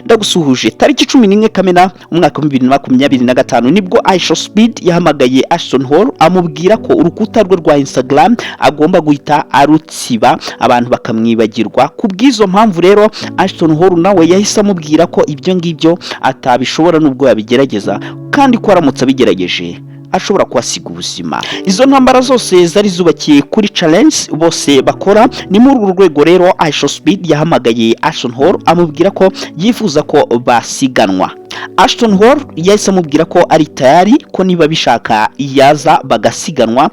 ndagusuhuje tariki 11 Kamena umwaka wa 2025 nibwo Speed yahamagaye Ashton Hall amubwira ko urukuta rwe rwa Instagram agomba guhita arutsiba abantu bakamwibagirwa. Kubwizo mpamvu rero Ashton Hall nawe yahise amubwira ko ibyo ngibyo atabishobora nubwo yabigerageza, kandi ko aramutse abigerageje ashobora kwasiga ubuzima. Izo ntambara zose zari zubakiye kuri challenge bose bakora. Ni muri uru rwego rero Speed yahamagaye Ashton Hall amubwira ko yifuza ko basiganwa. Ashton Hall yahise amubwira ko ari tayari, ko niba bishaka yaza bagasiganwa.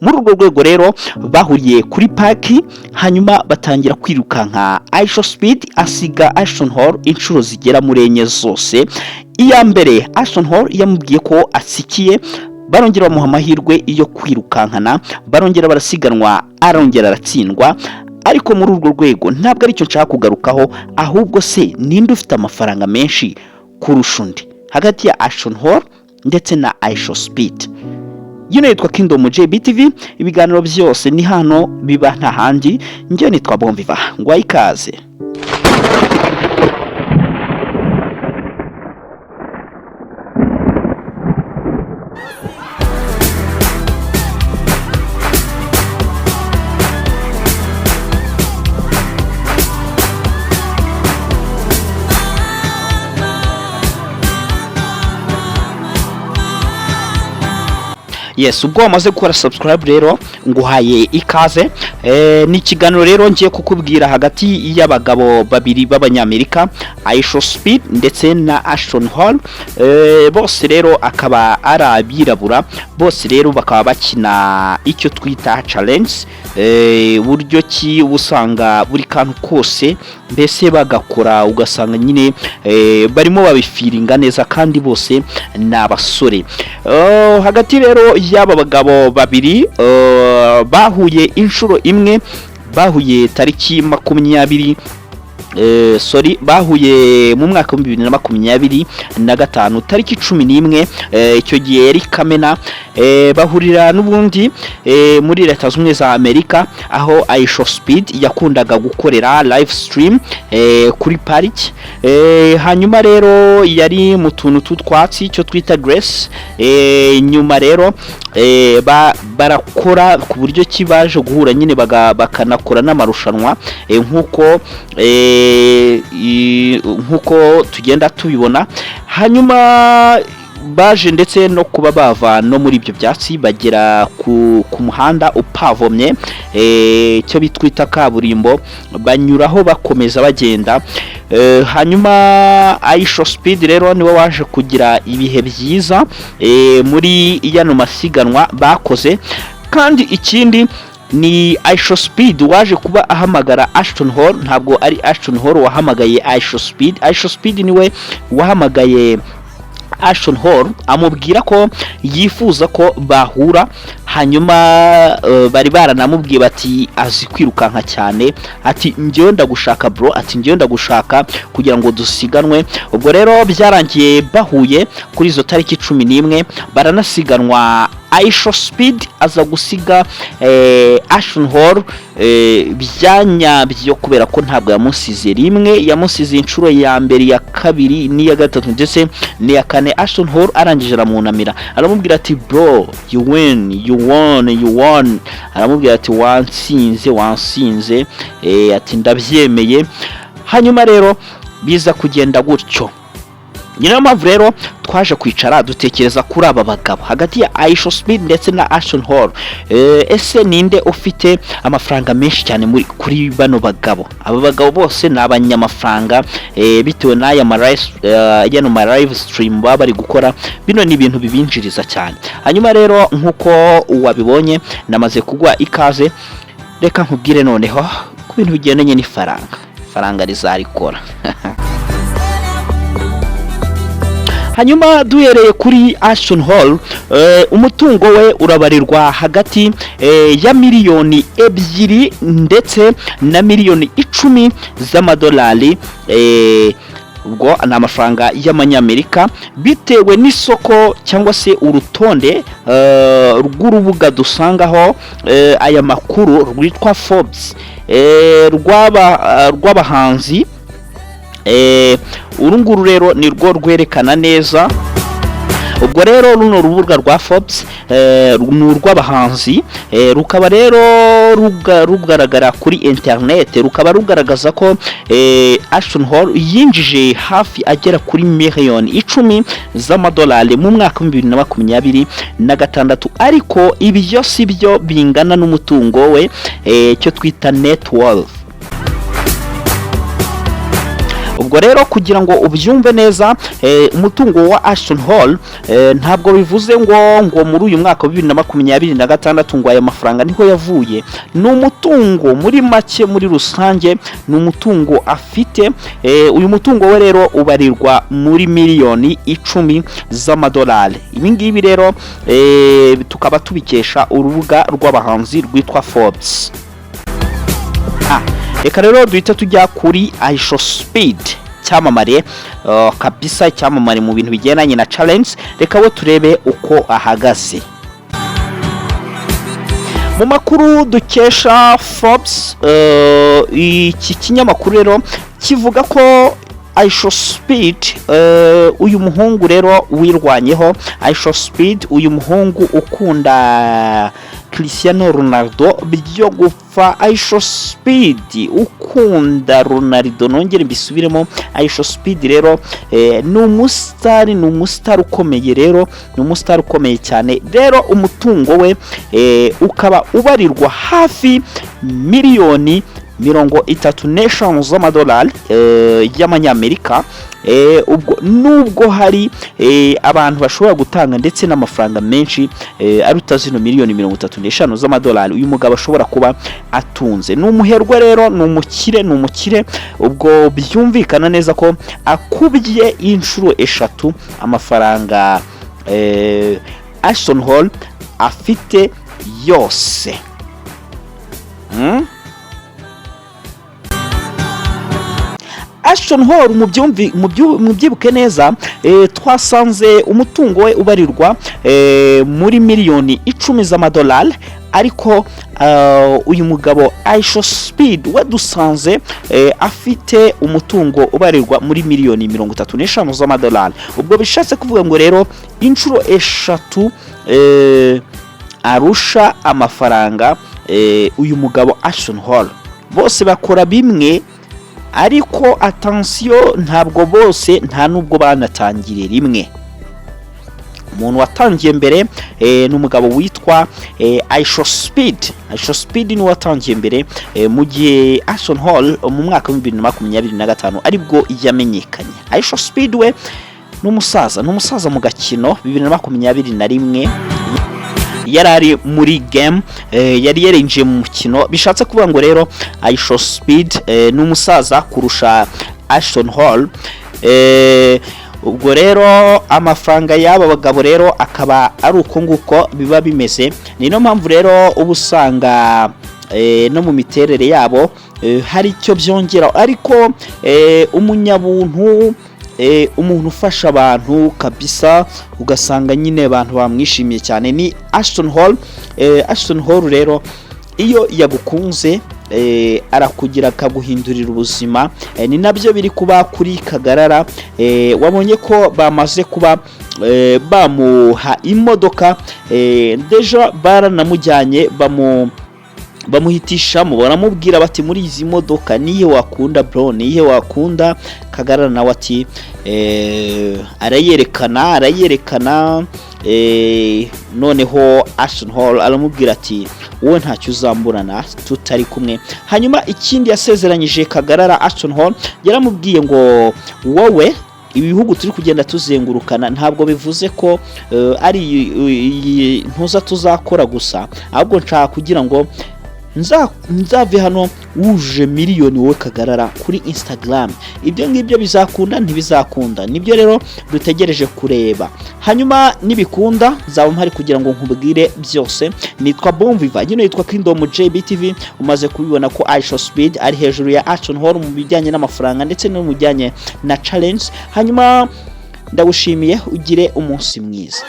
Muri urwo rwego rero bahuriye kuri paki, hanyuma batangira kwirukanka. Speed asiga Ashton Hall inshuro zigera muri enye zose. Iya mbere Ashton Hall yamubwiye ko asikiye, barongera bamuha amahirwe yo kwirukankana, barongera barasiganwa, arongera aratsindwa. Ariko muri urwo rwego ntabwo ari cyo nshaka kugarukaho, ahubwo se ninde ufite amafaranga menshi kurusha undi hagati ya Ashton Hall ndetse na Speed? Yino yitwa Kingdom JBTV, ibiganiro byose ni hano biba nta handi. Njye nitwa Bombiva, ngwaye ikaze. Yes, ubwo wamaze gukora subscribe rero nguhaye ikaze. Ni ikiganiro rero ngiye kukubwira hagati y'abagabo babiri b'abanyamerika, Speed ndetse na Ashton Hall. Bose rero akaba ari abirabura, bose rero bakaba bakina icyo twita challenge. Buryo ki usanga buri kantu kose mbese bagakora, ugasanga nyine barimo babifiringa neza, kandi bose n'abasore. Hagati rero y'aba bagabo babiri bahuye inshuro imwe, bahuye tariki 20 bahuye mu mwaka wa 2025 tariki 11. Icyo gihe yari Kamena. Bahurira n'ubundi muri Leta Zunze za Amerika, aho Speed yakundaga gukorera live stream kuri pariki. Hanyuma rero yari mu tuntu tutwatsi cyo twita Grace. Nyuma rero barakora ku buryo kibaje guhura nyine bakanakora n'amarushanwa nkuko tugenda tubibona. Hanyuma baje ndetse no kuba bava no muri ibyo byatsi bagera ku muhanda upavomye, cyo bitwita kaburimbo, banyuraho bakomeza bagenda. Hanyuma Speed rero niwe waje kugira ibihe byiza muri yano masiganwa bakoze. Kandi ikindi ni Speed waje kuba ahamagara Ashton Hall, ntabwo ari Ashton Hall wahamagaye Speed. Speed niwe wahamagaye Ashton Hall amubwira ko yifuza ko bahura. Hanyuma bari baranamubwiye bati azi kwirukanka cyane, ati njyewe ndagushaka bro, ati njyewe ndagushaka kugira ngo dusiganwe. Ubwo rero byarangiye bahuye kuri izo tariki 11, baranasiganwa. Speed aza gusiga Ashton Hall byanyabyo, kubera ko ntabwo yamusize rimwe, yamusize inshuro ya mbere, ya kabiri n'iya gatatu ndetse n'iya kane. Ashton Hall arangije aramunamira, aramubwira ati bro, you won. Aramubwira ati wansinze, ati ndabyemeye. Hanyuma rero biza kugenda gutyo. Niyo mpamvu rero twaje kwicara dutekereza kuri aba bagabo hagati ya Speed ndetse na Ashton Hall. Ese ninde ufite amafaranga menshi cyane kuri bano bagabo? Aba bagabo bose ni abanyamafaranga, bitewe n'aya live stream baba bari gukora. Bino ni ibintu bibinjiriza cyane. Hanyuma rero nkuko wabibonye, namaze kugwa ikaze. Reka nkubwire noneho ku bintu bigendanye n'ifaranga rizarikora. Hanyuma duhereye kuri Ashton Hall, umutungo we urabarirwa hagati ya miliyoni 2 ndetse na miliyoni 10 z'amadolari. Ubwo ni amafaranga y'amanyamerika, bitewe n'isoko cyangwa se urutonde rw'urubuga dusangaho aya makuru rwitwa Forbes, rw'abahanzi. urunguru rero ni rwo rwerekana neza. Ubwo rero runo rubuga rwa Forbes ni urw'abahanzi, rukaba rero rugaragara kuri internet, rukaba rugaragaza ko Ashton Hall yinjije hafi agera kuri miliyoni 10 z'amadolari mu mwaka wa 2026, ariko ibyo sibyo bingana n'umutungo we, cyo twita net worth. Ubwo rero kugira ngo ubyumve neza, umutungo wa Ashton Hall ntabwo bivuze ngo muri uyu mwaka wa 2026 ngo aya mafaranga niho yavuye. Ni umutungo muri make, muri rusange ni umutungo afite. Uyu mutungo we rero ubarirwa muri miliyoni 10 z'amadolari. Ibi ngibi rero tukaba tubikesha urubuga rw'abahanzi rwitwa Forbes. Reka rero duhita tujya kuri iShowSpeed, cyamamare kabisa, cyamamare mu bintu bigendanye na challenge. Reka wo turebe uko ahagaze. Mu makuru dukesha Forbes, iki kinyamakuru rero kivuga ko iShowSpeed, uyu muhungu rero wirwanyeho, iShowSpeed, uyu muhungu ukunda Cristiano Ronaldo byo gupfa, iShowSpeed ukunda Ronaldo, nongere mbisubiremo, iShowSpeed rero ni umustar ukomeye rero, ni umustar ukomeye cyane rero. Umutungo we ukaba ubarirwa hafi miliyoni 35 z'amadolari y'amanyamerika. Ubwo nubwo hari abantu bashobora gutanga ndetse n'amafaranga menshi aruta zino miliyoni 35 z'amadolari, uyu mugabo ashobora kuba atunze. Ni umuherwe rero, ni umukire. Ubwo byumvikana neza ko akubye inshuro 3 amafaranga Ashton Hall afite yose. Ashton Hall mubyibuke neza, twasanze umutungo we ubarirwa muri miliyoni 10 z'amadolari, ariko uyu mugabo iShowSpeed we dusanze afite umutungo ubarirwa muri miliyoni 35 z'amadolari. Ubwo bishatse kuvuga ngo rero inshuro 3 arusha amafaranga uyu mugabo Ashton Hall. Bose bakora bimwe, ariko attention, ntabwo bose, nta nubwo banatangire rimwe. Umuntu watangiye mbere ni umugabo witwa iShowSpeed ni watangiye mbere, mu gihe Ashton Hall mu mwaka wa 2025 aribwo yamenyekanye. iShowSpeed we ni umusaza mu gakino 2021 yarari muri game, yari yarinjiye mu mukino. Bishatse kuvuga ngo rero iShowSpeed ni umusaza kurusha Ashton Hall. Ubwo rero amafaranga y'aba bagabo rero akaba ari uko nguko biba bimeze. Ni no mpamvu rero ubusanga no mu miterere yabo hari icyo byongera, ariko umunyabuntu, umuntu ufasha abantu kabisa, ugasanga nyine abantu bamwishimiye cyane ni Ashton Hall. Ashton Hall rero iyo yagukunze arakugira akaguhindurira ubuzima. Ni nabyo biri kuba kuri Kagarara. Wabonye ko bamaze kuba bamuha imodoka, deja baranamujyanye bamuhitisha, baramubwira bati muri izi modoka niye wakunda bro, niye wakunda. Kagarara nawe ati arayerekana. Noneho Ashton Hall aramubwira ati wowe ntacyo uzamburana tutari kumwe. Hanyuma ikindi yasezeranyije Kagarara, Ashton Hall yaramubwiye ngo wowe ibihugu turi kugenda tuzengurukana ntabwo bivuze ko ari ntuza tuzakora gusa, ahubwo nshaka kugira ngo nzave hano wuje miliyoni wowe Kagarara kuri Instagram. Ibyo ngibyo bizakunda ntibizakunda, nibyo rero dutegereje kureba. Hanyuma nibikunda nzaba mpari kugira ngo nkubwire byose. Nitwa Bonviva, nyine yitwa Kingdom JBTV. Umaze kubibona ko iShowSpeed ari hejuru ya Ashton Hall mu bijyanye n'amafaranga ndetse no mu bijyanye na challenge. Hanyuma ndagushimiye, ugire umunsi mwiza.